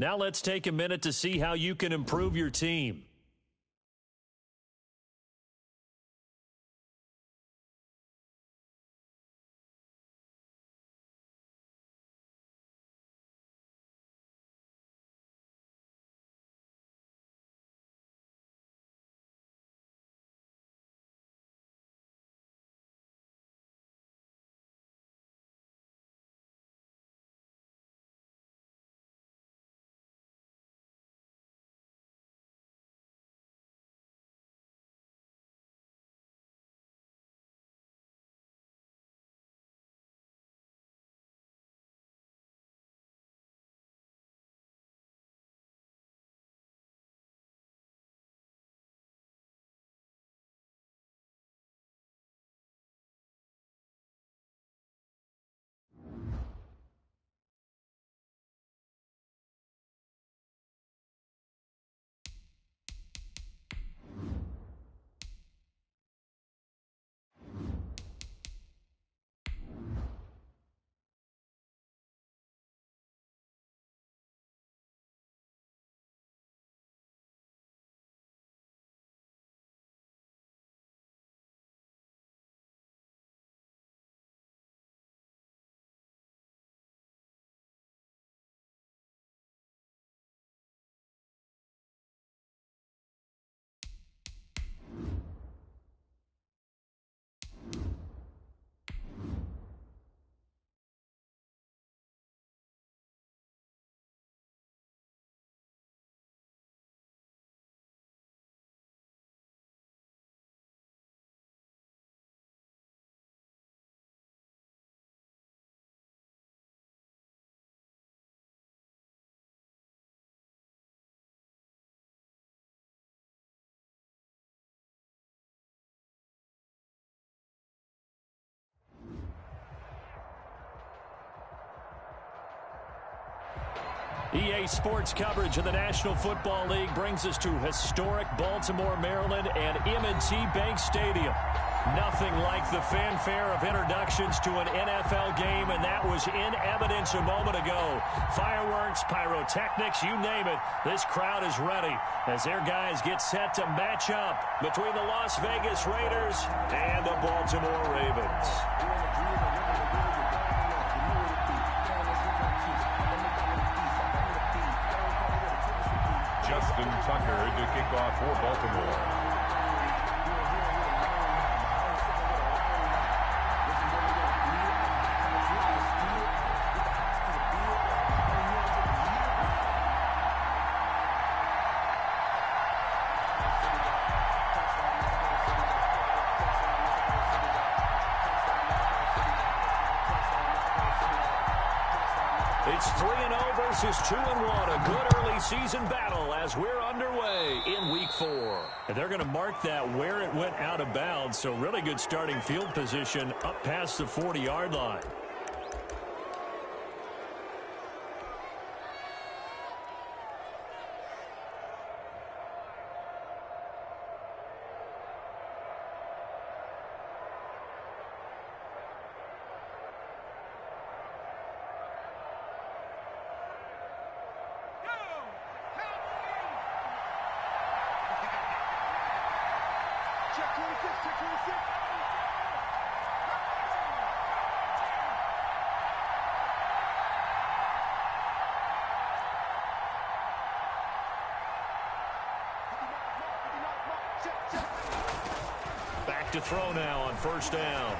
Now let's take a minute to see how you can improve your team. EA Sports coverage of the National Football League brings us to historic Baltimore, Maryland, and M&T Bank Stadium. Nothing like the fanfare of introductions to an NFL game, and that was in evidence a moment ago. Fireworks, pyrotechnics, you name it, this crowd is ready as their guys get set to match up between the Las Vegas Raiders and the Baltimore Ravens. Justin Tucker to kick off for Baltimore. It's 3-0 versus 2-1. A good early season battle as we're underway in Week 4. And they're going to mark that where it went out of bounds, so really good starting field position up past the 40-yard line. Back to throw now on first down.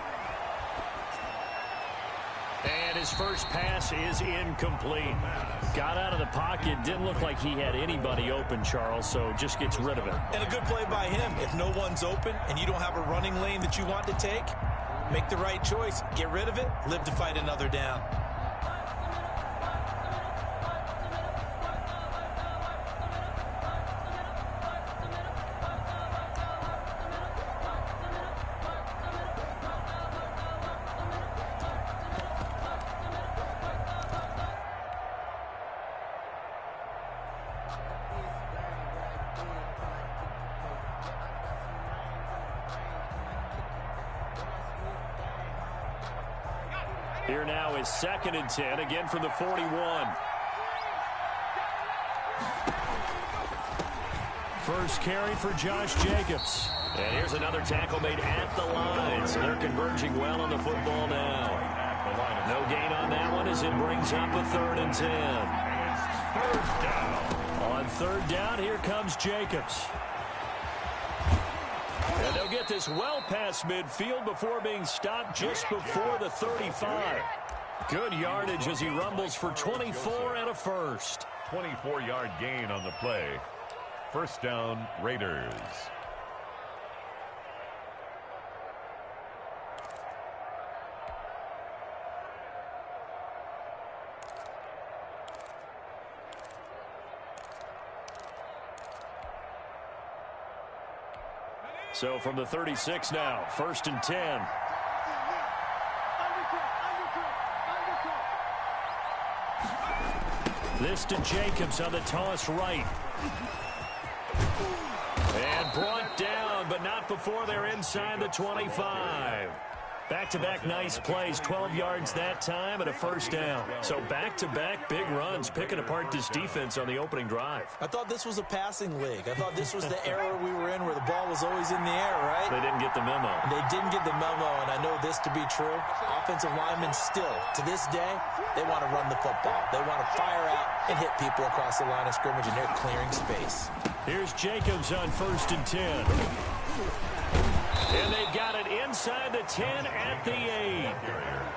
And his first pass is incomplete. Got out of the pocket. Didn't look like he had anybody open, Charles, so just gets rid of it. And a good play by him. If no one's open and you don't have a running lane that you want to take, make the right choice. Get rid of it. Live to fight another down. Here now is 2nd and 10, again from the 41. First carry for Josh Jacobs. And here's another tackle made at the line. So they're converging well on the football now. No gain on that one as it brings up a 3rd and 10. Third down. On 3rd down, here comes Jacobs. And they'll get this well past midfield before being stopped just before the 35. Good yardage as he rumbles for 24 and a first. 24-yard gain on the play. First down, Raiders. So from the 36 now, 1st and 10. This to Jacobs on the toss right. And brought down, but not before they're inside the 25. Back-to-back nice plays, 12 yards that time and a first down. So back-to-back big runs, picking apart this defense on the opening drive. I thought this was a passing league. I thought this was the era we were in where the ball was always in the air, right? They didn't get the memo. They didn't get the memo, and I know this to be true. Offensive linemen still, to this day, they want to run the football. They want to fire out and hit people across the line of scrimmage, and they're clearing space. Here's Jacobs on 1st and 10. And they've got it inside the 10 at the 8.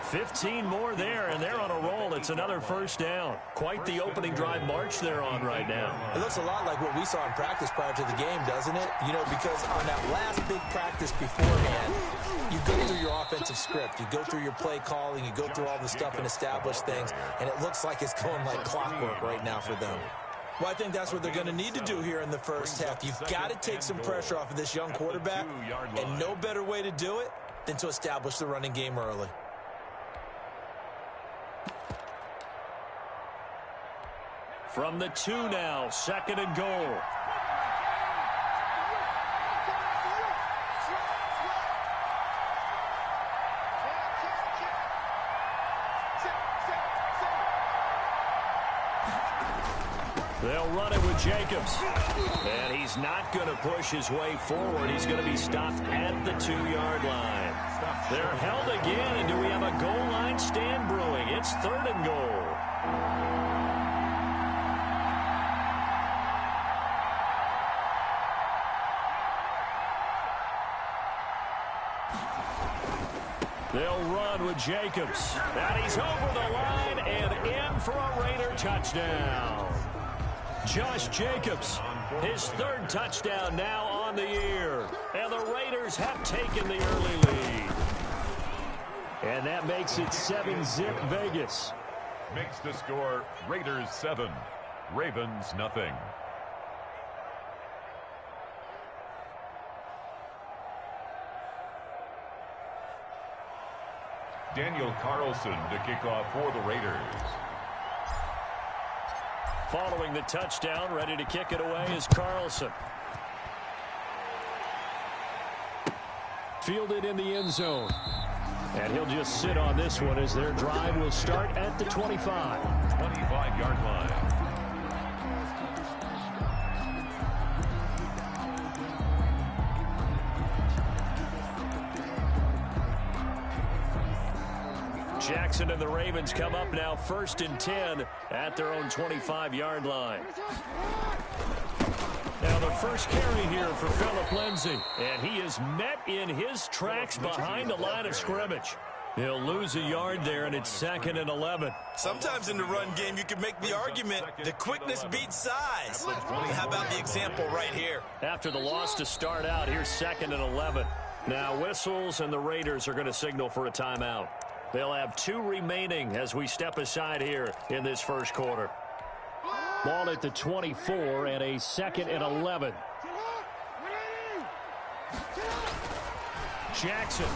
15 more there, and they're on a roll. It's another first down. Quite the opening drive march they're on right now. It looks a lot like what we saw in practice prior to the game, doesn't it? You know, because on that last big practice beforehand, you go through your offensive script. You go through your play calling. You go through all the stuff and establish things, and it looks like it's going like clockwork right now for them. Well, I think that's what they're going to need to do here in the first half. You've got to take some pressure off of this young quarterback, and no better way to do it than to establish the running game early. From the 2 now, 2nd and goal. They'll run it with Jacobs. And he's not going to push his way forward. He's going to be stopped at the 2-yard line. They're held again, and do we have a goal line stand brewing? It's 3rd and goal. They'll run with Jacobs. And he's over the line and in for a Raider touchdown. Josh Jacobs, his 3rd touchdown now on the year. And the Raiders have taken the early lead. And that makes it 7-zip Vegas. Makes the score Raiders 7, Ravens nothing. Daniel Carlson to kick off for the Raiders. Following the touchdown, ready to kick it away is Carlson. Fielded in the end zone. And he'll just sit on this one as their drive will start at the 25. 25-yard line. Jackson and the Ravens come up now 1st and 10 at their own 25-yard line. Now the first carry here for Phillip Lindsay. And he is met in his tracks behind the line of scrimmage. He'll lose a yard there, and it's 2nd and 11. Sometimes in the run game, you can make the argument that quickness beats size. How about the example right here? After the loss to start out, here's 2nd and 11. Now whistles, and the Raiders are going to signal for a timeout. They'll have 2 remaining as we step aside here in this first quarter. Ball at the 24 and a 2nd and 11. Jackson.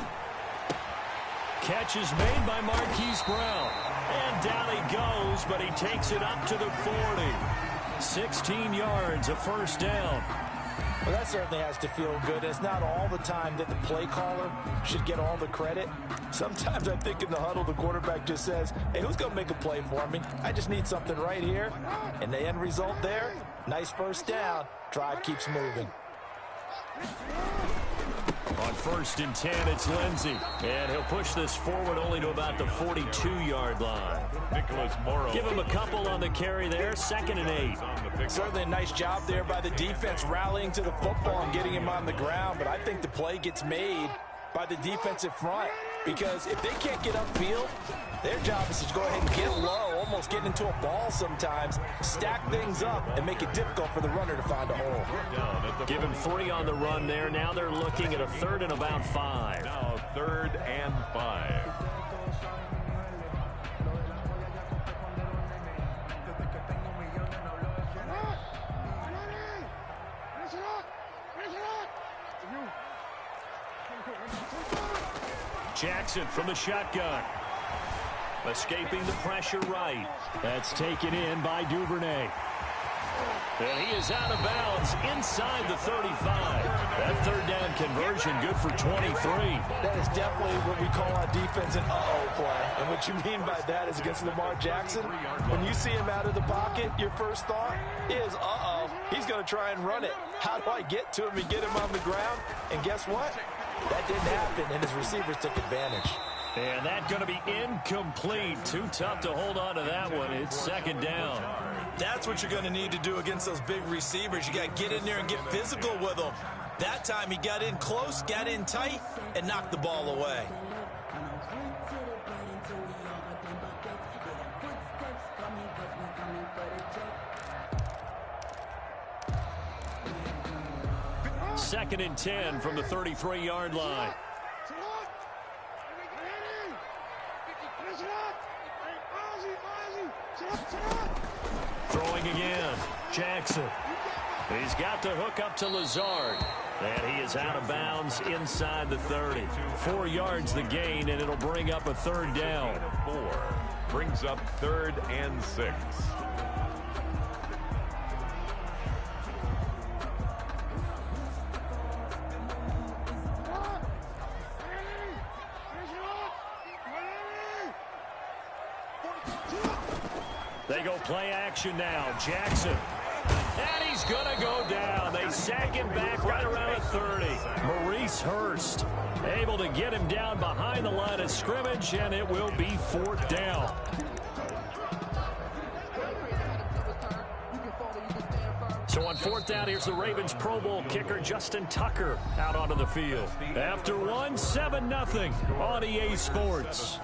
Catch is made by Marquise Brown. And down he goes, but he takes it up to the 40. 16 yards, a first down. Well, that certainly has to feel good. It's not all the time that the play caller should get all the credit. Sometimes I think in the huddle, the quarterback just says, hey, who's going to make a play for me? I just need something right here. And the end result there, nice first down. Drive keeps moving. On 1st and 10, it's Lindsey. And he'll push this forward only to about the 42-yard line. Nicholas Morrow. Give him a couple on the carry there. 2nd and 8. Certainly a nice job there by the defense rallying to the football and getting him on the ground. But I think the play gets made by the defensive front, because if they can't get upfield, their job is to go ahead and get low, almost get into a ball sometimes, stack things up, and make it difficult for the runner to find a hole. Give him 3 on the run there. Now they're looking at a 3rd and about 5. Now 3rd and 5. Jackson from the shotgun. Escaping the pressure right. That's taken in by Duvernay. And he is out of bounds inside the 35. That 3rd down conversion good for 23. That is definitely what we call on defense an uh-oh play. And what you mean by that is against Lamar Jackson, when you see him out of the pocket, your first thought is, uh-oh, he's going to try and run it. How do I get to him and get him on the ground? And guess what? That didn't happen, and his receivers took advantage. And that's going to be incomplete. Too tough to hold on to that one. It's 2nd down. That's what you're going to need to do against those big receivers. You got to get in there and get physical with them. That time he got in close, got in tight, and knocked the ball away. Second and 10 from the 33-yard line. Throwing again. Jackson. He's got the hook up to Lazard. And he is out of bounds inside the 30. 4 yards the gain, and it'll bring up a 3rd down. 4 brings up 3rd and 6. They go play action now. Jackson. And he's going to go down. They sack him back right around the 30. Maurice Hurst able to get him down behind the line of scrimmage, and it will be 4th down. So on 4th down, here's the Ravens Pro Bowl kicker Justin Tucker out onto the field. After 1, 7-0 on EA Sports.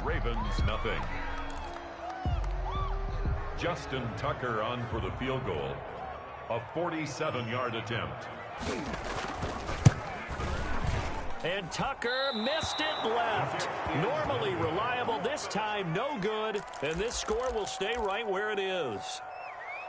Ravens nothing. Justin Tucker on for the field goal. A 47-yard attempt. And Tucker missed it left. Normally reliable, this time no good. And this score will stay right where it is.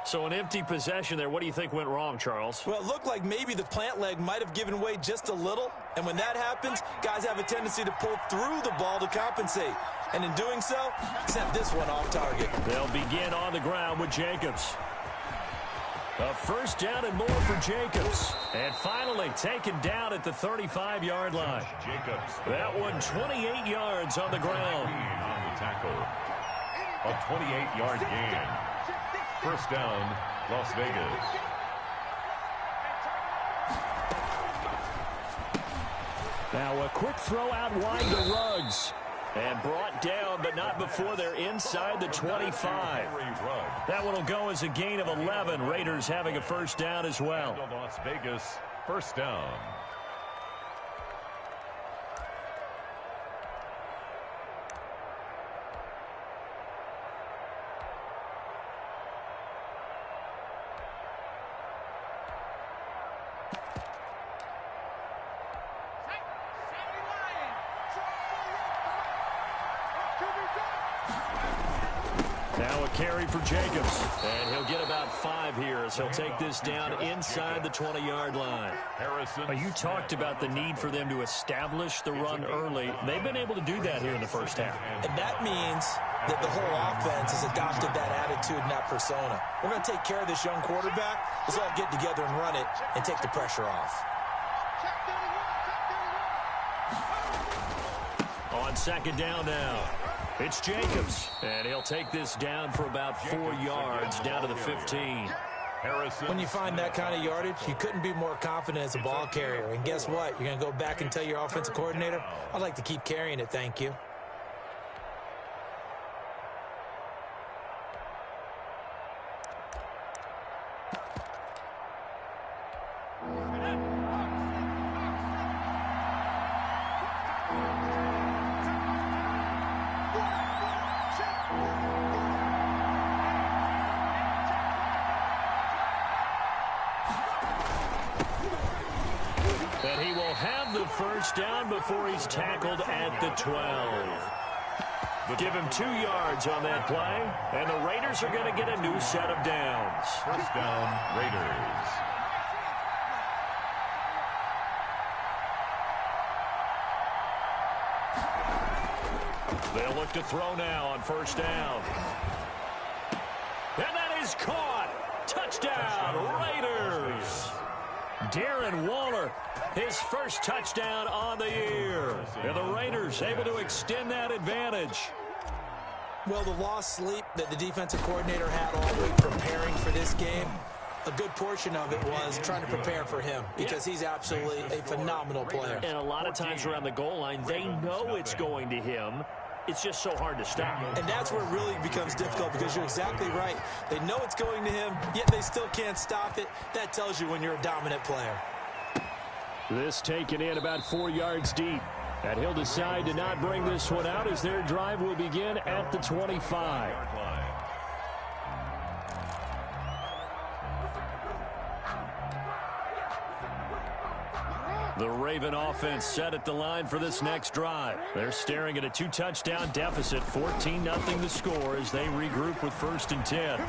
So an empty possession there. What do you think went wrong, Charles? Well, it looked like maybe the plant leg might have given way just a little. And when that happens, guys have a tendency to pull through the ball to compensate. And in doing so, sent this one off target. They'll begin on the ground with Jacobs. A 1st down and more for Jacobs. And finally taken down at the 35-yard line. Jacobs. That one 28 yards on the ground. On the tackle. A 28-yard gain. 1st down, Las Vegas. Now a quick throw out wide to Ruggs. And brought down, but not before they're inside the 25. That one will go as a gain of 11. Raiders having a 1st down as well. Las Vegas, 1st down. carry for Jacobs. And he'll get about 5 here as he'll take this down inside the 20-yard line. You talked about the need for them to establish the run early. They've been able to do that here in the first half. And that means that the whole offense has adopted that attitude and that persona. We're going to take care of this young quarterback. Let's all get together and run it and take the pressure off. On second down now, it's Jacobs. And he'll take this down for about 4 yards down to the 15. When you find that kind of yardage, you couldn't be more confident as a ball carrier. And guess what? You're going to go back and tell your offensive coordinator, I'd like to keep carrying it, thank you. And he will have the first down before he's tackled at the 12. Give him 2 yards on that play, and the Raiders are going to get a new set of downs. First down, Raiders. They'll look to throw now on first down. And that is caught. Touchdown, Raiders. Darren Waller, his first touchdown on the year. And the Raiders able to extend that advantage. Well, the lost sleep that the defensive coordinator had all week preparing for this game, a good portion of it was trying to prepare for him because he's absolutely a phenomenal player. And a lot of times around the goal line, they know it's going to him. It's just so hard to stop. And that's where it really becomes difficult because you're exactly right. They know it's going to him, yet they still can't stop it. That tells you when you're a dominant player. This taken in about 4 yards deep. And he'll decide to not bring this one out as their drive will begin at the 25. The Raven offense set at the line for this next drive. They're staring at a 2-touchdown deficit, 14-0 the score as they regroup with 1st and 10.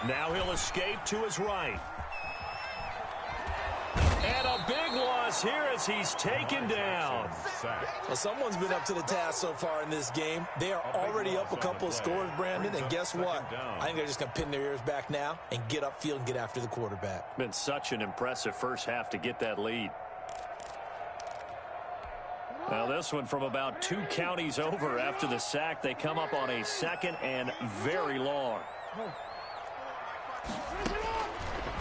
Now he'll escape to his right. And a big loss here as he's taken down. Well, someone's been up to the task so far in this game. They are already up a couple of scores, Brandon, and guess what? I think they're just going to pin their ears back now and get upfield and get after the quarterback. Been such an impressive first half to get that lead. Now this one from about 2 counties over after the sack. They come up on a 2nd and very long.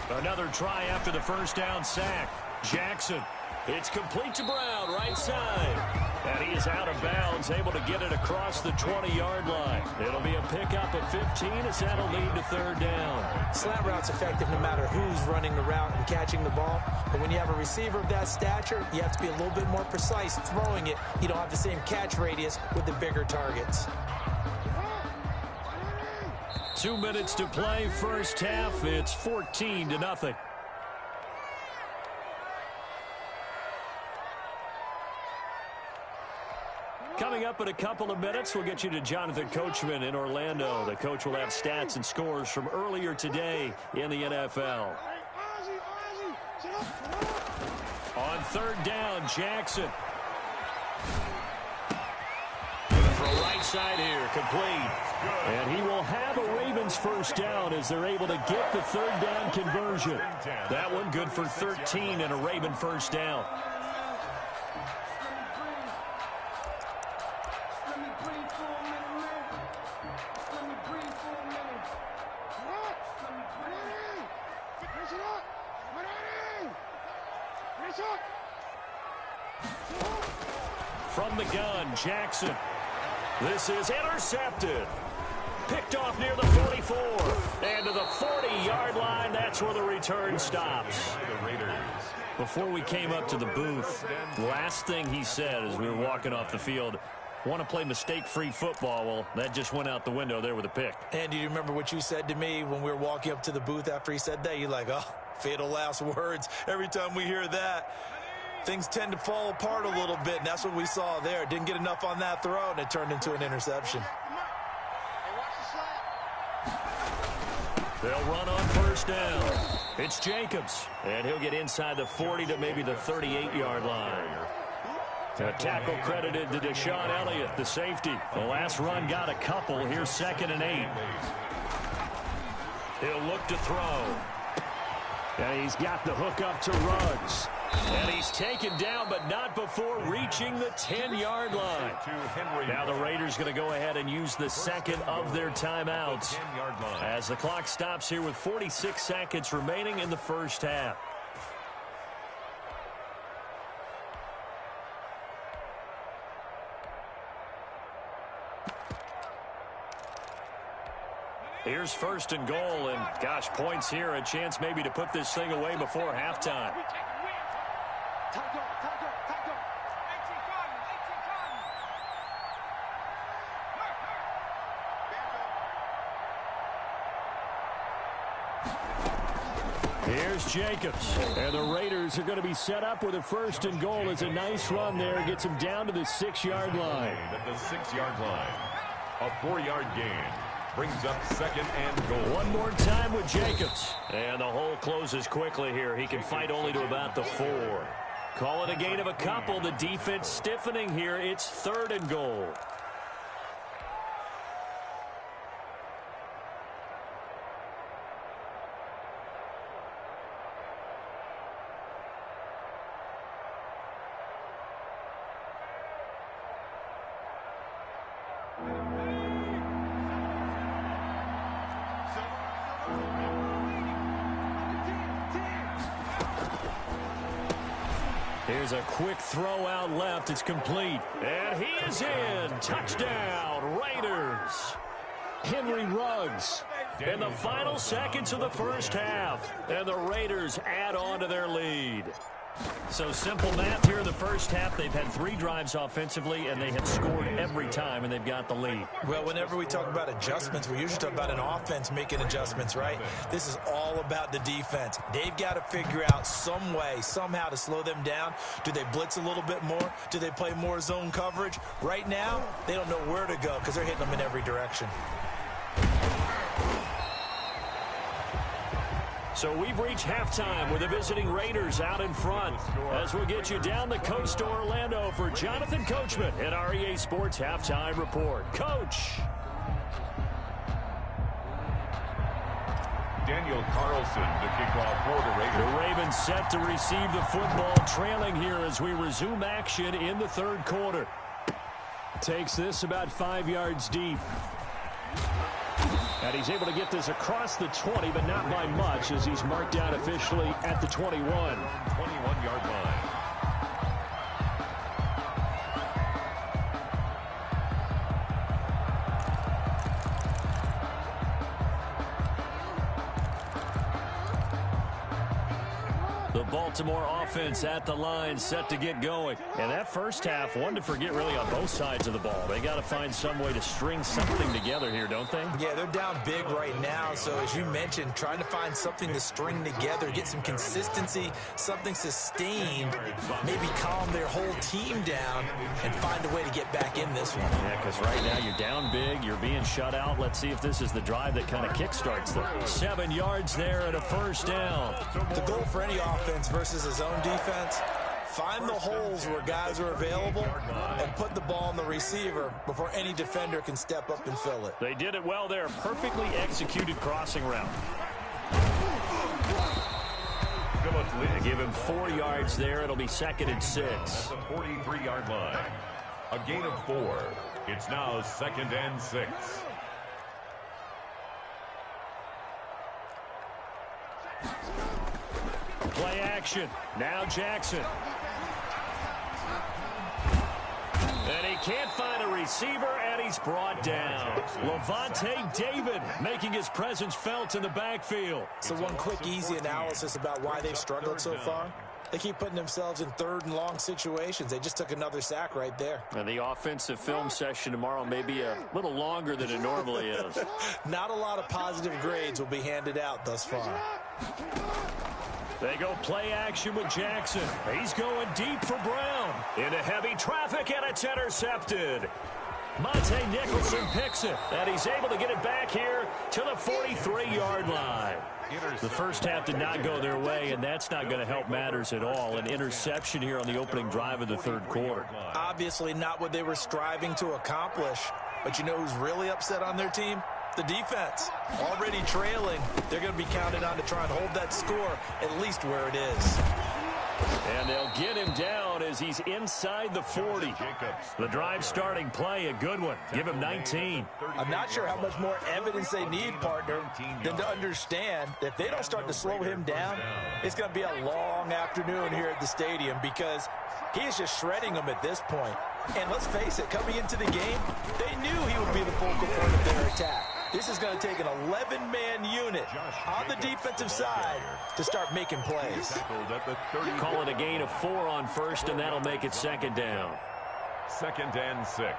Another try after the first down sack. Jackson. It's complete to Brown, right side. And he is out of bounds, able to get it across the 20-yard line. It'll be a pickup of 15 as that'll lead to 3rd down. Slant route's effective no matter who's running the route and catching the ball. But when you have a receiver of that stature, you have to be a little bit more precise throwing it. You don't have the same catch radius with the bigger targets. 2 minutes to play, first half. It's 14-0. Coming up in a couple of minutes, we'll get you to Jonathan Coachman in Orlando. The coach will have stats and scores from earlier today in the NFL. On 3rd down, Jackson. For a right side here, complete. And he will have a Ravens first down as they're able to get the 3rd down conversion. That one good for 13 and a Raven first down. From the gun, Jackson. This is intercepted. Picked off near the 44. And to the 40-yard line, that's where the return stops. Before we came up to the booth, last thing he said as we were walking off the field, want to play mistake-free football. Well, that just went out the window there with a pick. And do you remember what you said to me when we were walking up to the booth after he said that? You're like, oh, fatal last words. Every time we hear that, things tend to fall apart a little bit, and that's what we saw there. Didn't get enough on that throw, and it turned into an interception. They'll run on first down. It's Jacobs, and he'll get inside the 40 to maybe the 38-yard line. A tackle credited to Deshaun Elliott, the safety. The last run got a couple. Here's 2nd and 8. He'll look to throw. And he's got the hook up to Ruggs. And he's taken down, but not before reaching the 10-yard line. Now the Raiders going to go ahead and use the second of their timeouts as the clock stops here with 46 seconds remaining in the first half. Here's 1st and goal, and gosh, points here, a chance maybe to put this thing away before halftime. Here's Jacobs, and the Raiders are going to be set up with a 1st and goal. It's a nice run there, gets them down to the 6-yard line. At the 6-yard line, a 4-yard gain. Brings up 2nd and goal. One more time with Jacobs. And the hole closes quickly here. He can fight only to about the 4. Call it a gain of a couple. The defense stiffening here. It's 3rd and goal. Here's a quick throw out left. It's complete. And he is in. Touchdown, Raiders. Henry Ruggs in the final seconds of the first half. And the Raiders add on to their lead. So simple math here in the first half. They've had 3 drives offensively, and they have scored every time, and they've got the lead. Well, whenever we talk about adjustments, we usually talk about an offense making adjustments, right? This is all about the defense. They've got to figure out some way, somehow to slow them down. Do they blitz a little bit more? Do they play more zone coverage? Right now, they don't know where to go because they're hitting them in every direction. So we've reached halftime with the visiting Raiders out in front. As we'll get you down the coast to Orlando for Jonathan Coachman at our EA Sports Halftime Report. Coach. Daniel Carlson to kick off for the Raiders. The Ravens set to receive the football, trailing here as we resume action in the 3rd quarter. Takes this about 5 yards deep. And he's able to get this across the 20, but not by much, as he's marked down officially at the 21. 21-yard line. The Baltimore offense at the line, set to get going. And that first half, one to forget really on both sides of the ball. They got to find some way to string something together here, don't they? Yeah, they're down big right now. So as you mentioned, trying to find something to string together, get some consistency, something sustained, maybe calm their whole team down and find a way to get back in this one. Yeah, because right now you're down big, you're being shut out. Let's see if this is the drive that kind of kickstarts them. 7 yards there and a first down. The goal for any offense versus his own defense, find the holes where guys are available and put the ball on the receiver before any defender can step up and fill it. They did it well there. Perfectly executed crossing route. They give him 4 yards there. It'll be 2nd and 6. That's a 43-yard line. A gain of 4. It's now 2nd and 6. Play action. Now Jackson. And he can't find a receiver, and he's brought down. Levante David making his presence felt in the backfield. So one quick, easy analysis about why they've struggled so far. They keep putting themselves in 3rd and long situations. They just took another sack right there. And the offensive film session tomorrow may be a little longer than it normally is. Not a lot of positive grades will be handed out thus far. They go play action with Jackson. He's going deep for Brown. Into heavy traffic, and it's intercepted. Monte Nicholson picks it, and he's able to get it back here to the 43-yard line. The first half did not go their way, and that's not going to help matters at all. An interception here on the opening drive of the third quarter. Obviously not what they were striving to accomplish. But you know who's really upset on their team? The defense. Already trailing, they're going to be counted on to try and hold that score at least where it is. And they'll get him down as he's inside the 40. The drive starting play, a good one. Give him 19. I'm not sure how much more evidence they need, partner, than to understand that if they don't start to slow him down, it's going to be a long afternoon here at the stadium because he is just shredding them at this point. And let's face it, coming into the game, they knew he would be the focal point of their attack. This is going to take an 11-man unit on the defensive side to start making plays. Call it a gain of 4 on first, and that'll make it second down. 2nd and 6.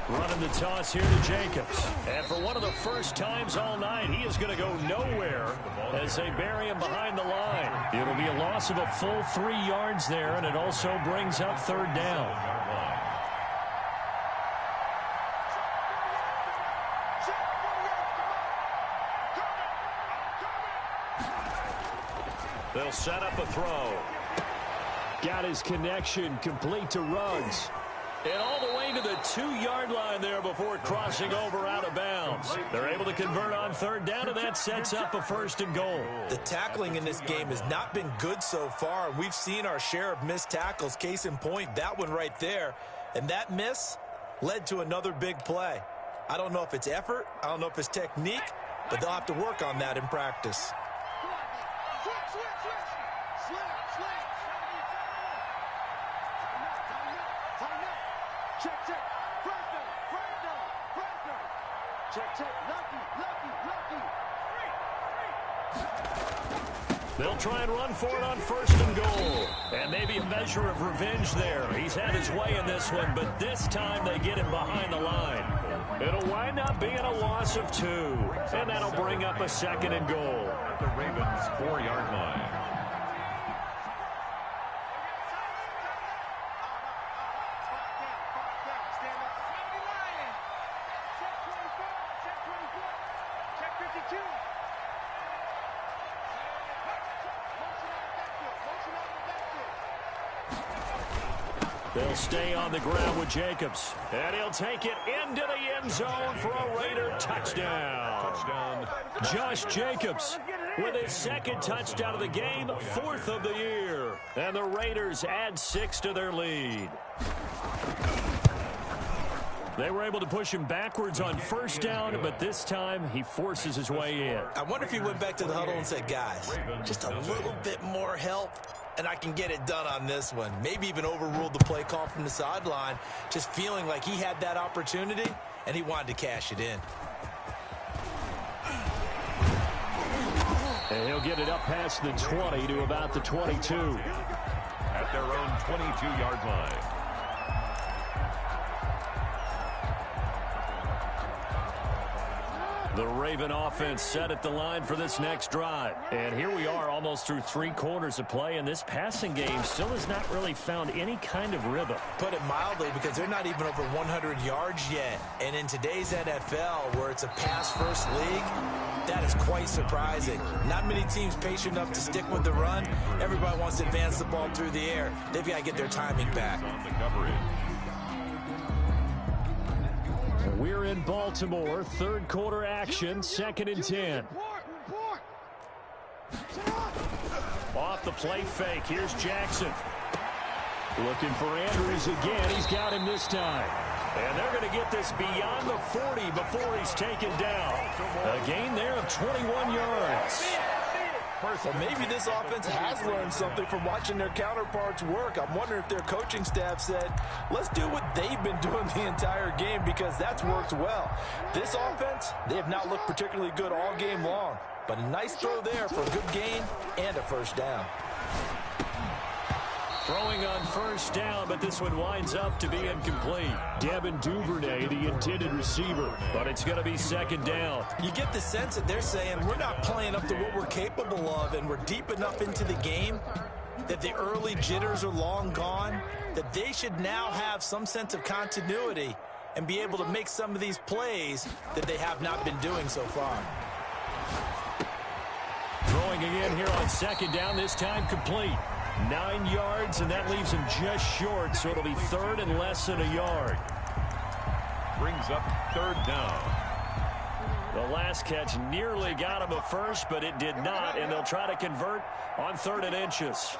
Running the toss here to Jacobs. And for one of the first times all night, he is going to go nowhere as they bury him behind the line. It'll be a loss of a full 3 yards there, and it also brings up third down. They'll set up a throw. Got his connection complete to Ruggs. And all the way to the 2-yard line there before crossing over out of bounds. They're able to convert on third down, and that sets up a 1st and goal. The tackling in this game has not been good so far. We've seen our share of missed tackles. Case in point, that one right there. And that miss led to another big play. I don't know if it's effort. I don't know if it's technique. But they'll have to work on that in practice. They'll try and run for it on 1st and goal. And maybe a measure of revenge there. He's had his way in this one, but this time they get him behind the line. It'll wind up being a loss of 2. And that'll bring up a 2nd and goal. At the Ravens' 4-yard line. They'll stay on the ground with Jacobs. And he'll take it into the end zone for a Raider touchdown. Josh Jacobs with his 2nd touchdown of the game, 4th of the year. And the Raiders add 6 to their lead. They were able to push him backwards on 1st down, but this time he forces his way in. I wonder if he went back to the huddle and said, guys, just a little bit more help, and I can get it done on this one. Maybe even overruled the play call from the sideline, just feeling like he had that opportunity, and he wanted to cash it in. And he'll get it up past the 20 to about the 22. At their own 22-yard line. The Raven offense set at the line for this next drive. And here we are almost through 3 quarters of play, and this passing game still has not really found any kind of rhythm. Put it mildly, because they're not even over 100 yards yet. And in today's NFL, where it's a pass-first league, that is quite surprising. Not many teams patient enough to stick with the run. Everybody wants to advance the ball through the air. They've got to get their timing back. On the coverage. We're in Baltimore, 3rd quarter action, 2nd and 10. Off the play fake, here's Jackson. Looking for Andrews again, he's got him this time. And they're going to get this beyond the 40 before he's taken down. A gain there of 21 yards. Well, maybe this offense has learned something from watching their counterparts work. I'm wondering if their coaching staff said, let's do what they've been doing the entire game, because that's worked well. This offense, they have not looked particularly good all game long. But a nice throw there for a good gain and a 1st down. Throwing on first down, but this one winds up to be incomplete. Devin Duvernay, the intended receiver, but it's going to be second down. You get the sense that they're saying we're not playing up to what we're capable of, and we're deep enough into the game that the early jitters are long gone, that they should now have some sense of continuity and be able to make some of these plays that they have not been doing so far. Throwing again here on second down, this time complete. 9 yards, and that leaves him just short, so it'll be third and less than a yard. Brings up third down. The last catch nearly got him a first, but it did not, and they'll try to convert on 3rd and inches.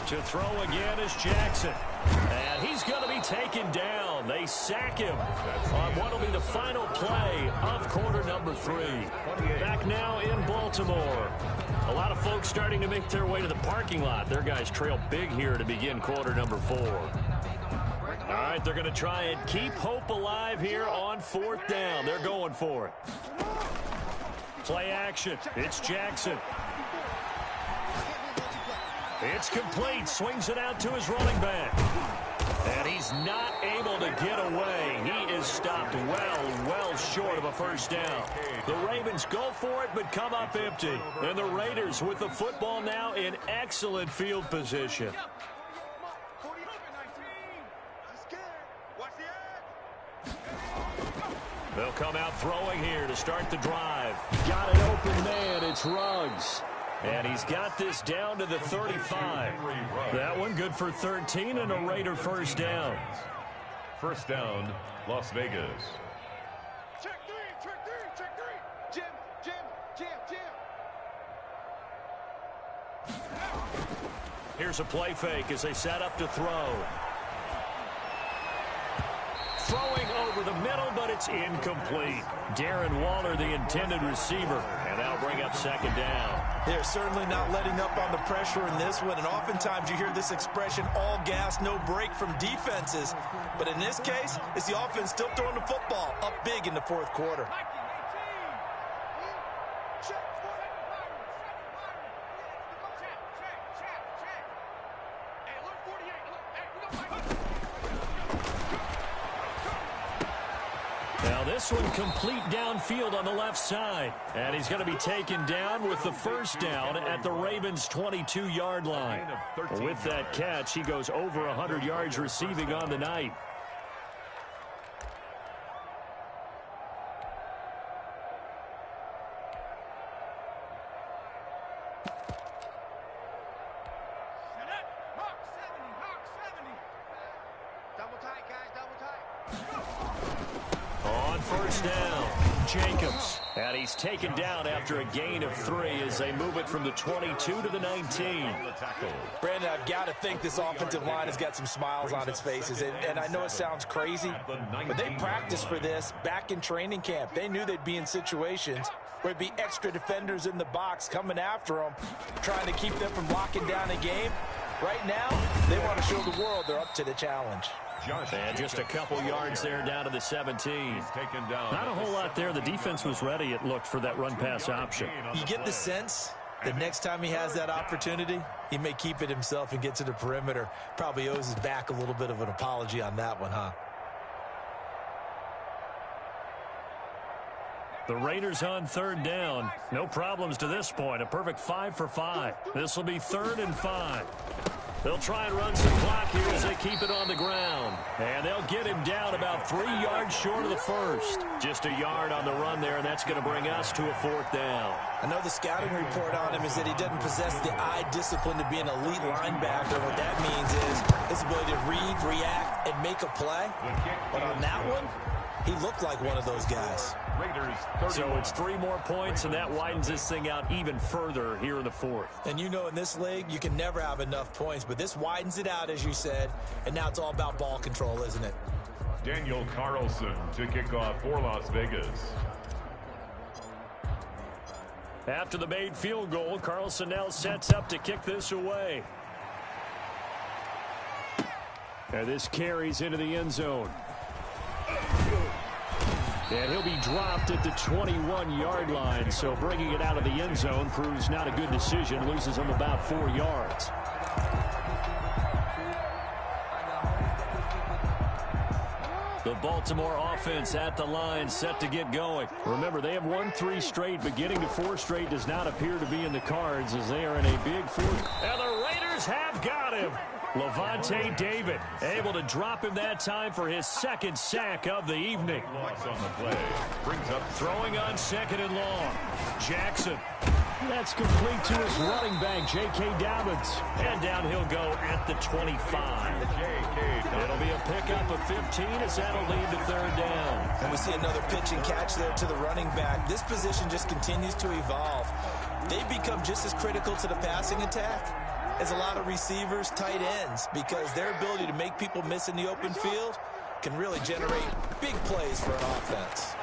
To throw again is Jackson. And he's going to be taken down. They sack him on what will be the final play of quarter number 3. Back now in Baltimore. A lot of folks starting to make their way to the parking lot. Their guys trail big here to begin quarter number 4. All right, they're going to try and keep hope alive here on 4th down. They're going for it. Play action. It's Jackson. It's complete. Swings it out to his running back. And he's not able to get away. He is stopped well short of a first down. The Ravens go for it, but come up empty. And the Raiders with the football now in excellent field position. They'll come out throwing here to start the drive. Got an open man. It's Ruggs. And he's got this down to the 35. That one good for 13 and a Raider first down. First down, Las Vegas. Check three. Jim. Here's a play fake as they set up to throw. Throwing over the middle, but it's incomplete. Darren Waller, the intended receiver, and that'll bring up second down. They're certainly not letting up on the pressure in this one, and oftentimes you hear this expression, all gas, no break from defenses. But in this case, it's the offense still throwing the football up big in the 4th quarter. This one complete downfield on the left side. And he's going to be taken down with the first down at the Ravens' 22-yard line. With that catch, he goes over 100 yards receiving on the night. And he's taken down after a gain of 3 as they move it from the 22 to the 19. Brandon, I've got to think this offensive line has got some smiles on its faces. And I know it sounds crazy, but they practiced for this back in training camp. They knew they'd be in situations where it'd be extra defenders in the box coming after them, trying to keep them from locking down a game. Right now, they want to show the world they're up to the challenge. And just a couple yards there down to the 17. Not a whole lot there. The defense was ready, it looked, for that run-pass option. You get the sense that next time he has that opportunity, he may keep it himself and get to the perimeter. Probably owes his back a little bit of an apology on that one, huh? The Raiders on 3rd down. No problems to this point. A perfect 5 for 5. This will be 3rd and 5. They'll try and run some clock here as they keep it on the ground. And they'll get him down about 3 yards short of the first. Just a yard on the run there, and that's going to bring us to a 4th down. I know the scouting report on him is that he doesn't possess the eye discipline to be an elite linebacker. What that means is his ability to read, react, and make a play. But on that one, he looked like one of those guys. So it's 3 more points, and that widens this thing out even further here in the 4th. And you know in this league, you can never have enough points, but this widens it out, as you said, and now it's all about ball control, isn't it? Daniel Carlson to kick off for Las Vegas. After the made field goal, Carlson now sets up to kick this away. And this carries into the end zone. And he'll be dropped at the 21-yard line. So bringing it out of the end zone proves not a good decision. Loses him about 4 yards. The Baltimore offense at the line, set to get going. Remember, they have won 3 straight, but getting to 4 straight does not appear to be in the cards as they are in a big fourth. And the Raiders have got him. Levante David able to drop him that time for his 2nd sack of the evening. Loss on the play. Brings up throwing on 2nd and long. Jackson. That's complete to his running back, J.K. Dobbins. And down he'll go at the 25. It'll be a pickup of 15 as that'll lead to 3rd down. And we see another pitch and catch there to the running back. This position just continues to evolve. They've become just as critical to the passing attack as a lot of receivers, tight ends, because their ability to make people miss in the open field can really generate big plays for an offense.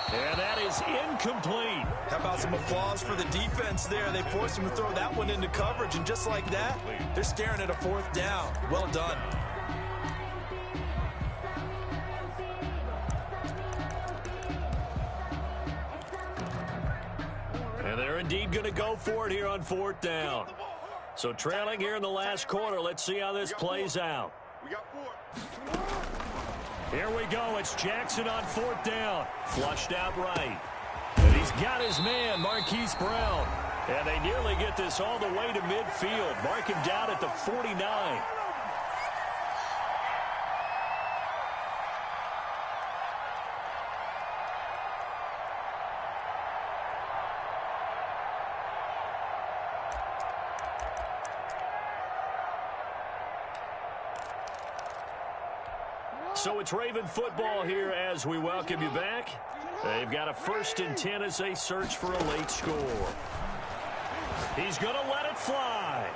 And that is incomplete. How about some applause for the defense there? They forced him to throw that one into coverage, and just like that, they're staring at a 4th down. Well done. And they're indeed going to go for it here on 4th down. So trailing here in the last quarter. Let's see how this plays out. We got 4. Here we go. It's Jackson on 4th down. Flushed out right. And he's got his man, Marquise Brown. And they nearly get this all the way to midfield. Mark him down at the 49. So it's Raven football here as we welcome you back. They've got a 1st and 10 as they search for a late score. He's going to let it fly.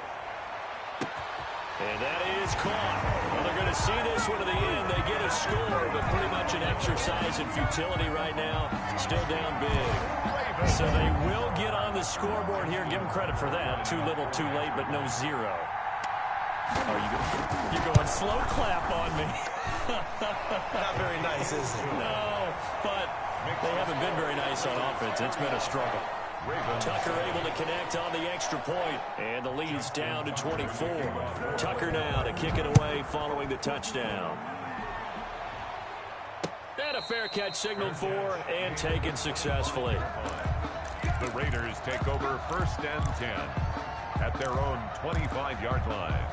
And that is caught. Well, they're going to see this one to the end. They get a score, but pretty much an exercise in futility right now. Still down big. So they will get on the scoreboard here. Give them credit for that. Too little, too late, but no 0. Oh, you're going slow clap on me. Not very nice, is it? No, but they haven't been very nice on offense. It's been a struggle. Tucker able to connect on the extra point, and the lead's down to 24. Tucker now to kick it away following the touchdown. And a fair catch signaled for and taken successfully. The Raiders take over 1st and 10 at their own 25-yard line.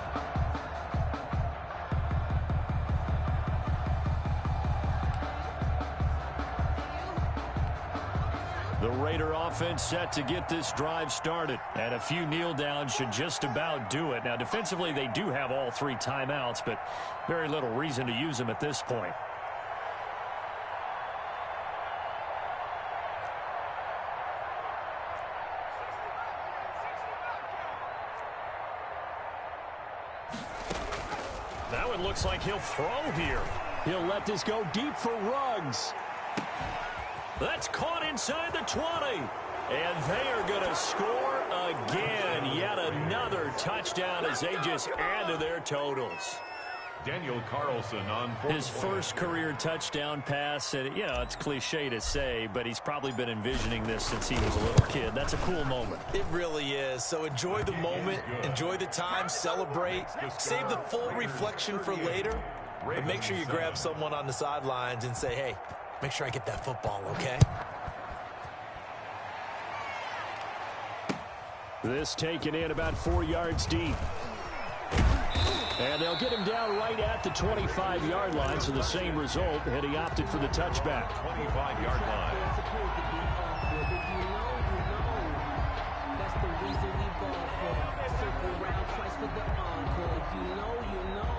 The Raider offense set to get this drive started. And a few kneel downs should just about do it. Now, defensively, they do have all 3 timeouts, but very little reason to use them at this point. That one looks like he'll throw here. He'll let this go deep for Ruggs. That's caught inside the 20. And they are going to score again. Yet another touchdown as they just add to their totals. Daniel Carlson on his first career touchdown pass. And, you know, it's cliche to say, but he's probably been envisioning this since he was a little kid. That's a cool moment. It really is. So enjoy the moment, enjoy the time, celebrate, save the full reflection for later, but make sure you grab someone on the sidelines and say, hey, make sure I get that football, okay? This taken in about 4 yards deep. And they'll get him down right at the 25-yard line, so the same result, and he opted for the touchback. 25-yard line. That's the reason we ball for. Circle round twice for the encore. If you know, you know.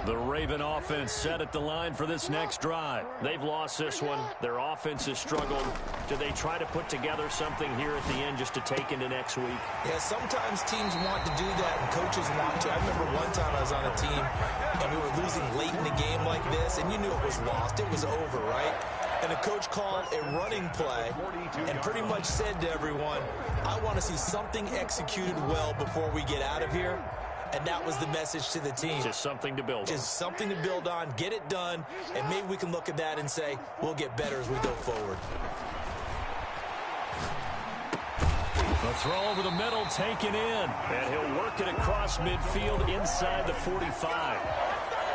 The Raven offense set at the line for this next drive. They've lost this one. Their offense has struggled. Do they try to put together something here at the end just to take into next week? Yeah, sometimes teams want to do that and coaches want to. I remember one time I was on a team and we were losing late in the game like this, and you knew it was lost. It was over, right? And the coach called a running play and pretty much said to everyone, I want to see something executed well before we get out of here. And that was the message to the team. Just something to build on. Just something to build on, get it done, and maybe we can look at that and say, we'll get better as we go forward. The throw over the middle taken in, and he'll work it across midfield inside the 45.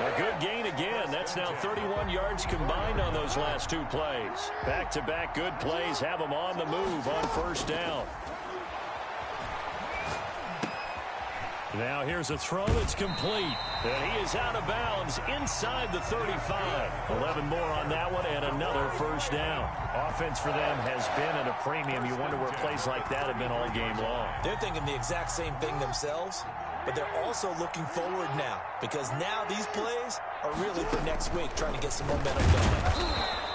A good gain again. That's now 31 yards combined on those last two plays. Back-to-back good plays have them on the move on first down. Now here's a throw that's complete. And he is out of bounds inside the 35. 11 more on that one and another first down. Offense for them has been at a premium. You wonder where plays like that have been all game long. They're thinking the exact same thing themselves, but they're also looking forward now because now these plays are really for next week, trying to get some momentum going.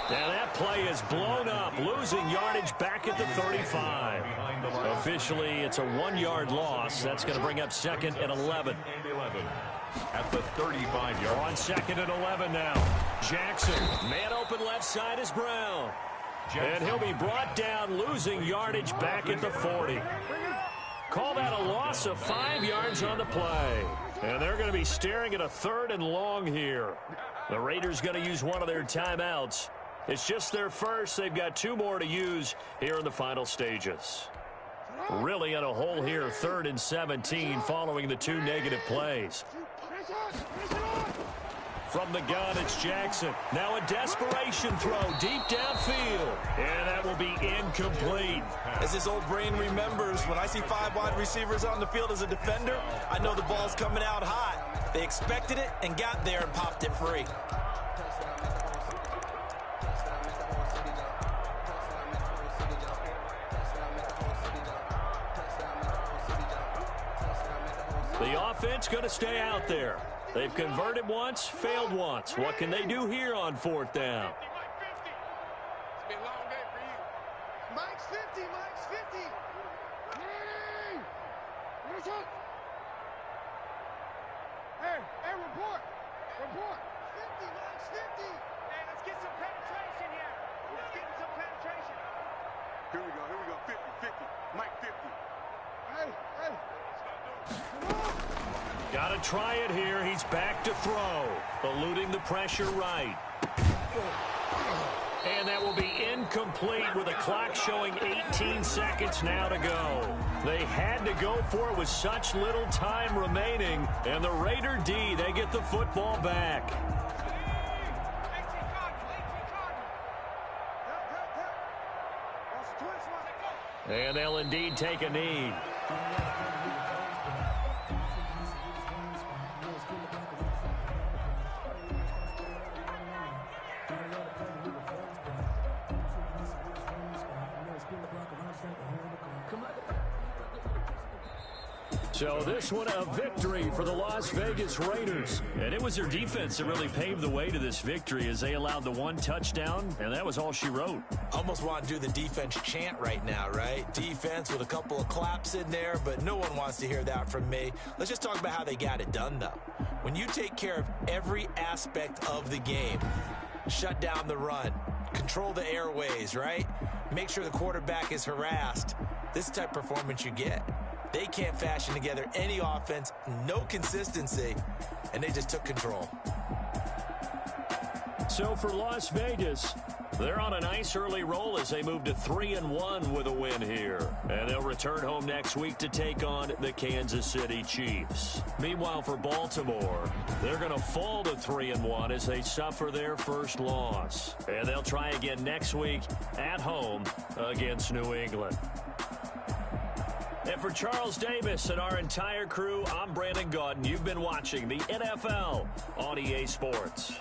Now that play is blown up, losing yardage back at the 35. Officially, it's a 1-yard loss. That's going to bring up second and 11. At the 35-yard. On second and 11 now. Jackson, man open left side is Brown. And he'll be brought down, losing yardage back at the 40. Call that a loss of 5 yards on the play. And they're going to be staring at a 3rd and long here. The Raiders going to use one of their timeouts. It's just their first. They've got 2 more to use here in the final stages. Really in a hole here, 3rd and 17 following the 2 negative plays. From the gun, it's Jackson. Now a desperation throw deep downfield. And that will be incomplete. As his old brain remembers, when I see 5 wide receivers on the field as a defender, I know the ball's coming out hot. They expected it and got there and popped it free. The offense going to stay out there. They've converted once, failed once. What can they do here on 4th down? It's been a long day for you. Mike's 50, Mike's 50. Hey, what's up? Hey, report. 50, Mike's 50. Hey, let's get some penetration here. Let's get some penetration. Here we go. 50. Mike 50. Hey. Got to try it here. He's back to throw. Eluding the pressure right. And that will be incomplete with the clock showing 18 seconds now to go. They had to go for it with such little time remaining. And the Raider D, they get the football back. And they'll indeed take a knee. So this one a victory for the Las Vegas Raiders. And it was their defense that really paved the way to this victory as they allowed the 1 touchdown, and that was all she wrote. Almost want to do the defense chant right now, right? Defense with a couple of claps in there, but no one wants to hear that from me. Let's just talk about how they got it done, though. When you take care of every aspect of the game, shut down the run, control the airways, right? Make sure the quarterback is harassed. This is the type of performance you get. They can't fashion together any offense, no consistency, and they just took control. So for Las Vegas, they're on a nice early roll as they move to 3-1 with a win here. And they'll return home next week to take on the Kansas City Chiefs. Meanwhile, for Baltimore, they're going to fall to 3-1 as they suffer their first loss. And they'll try again next week at home against New England. And for Charles Davis and our entire crew, I'm Brandon Gaudin. You've been watching the NFL on EA Sports.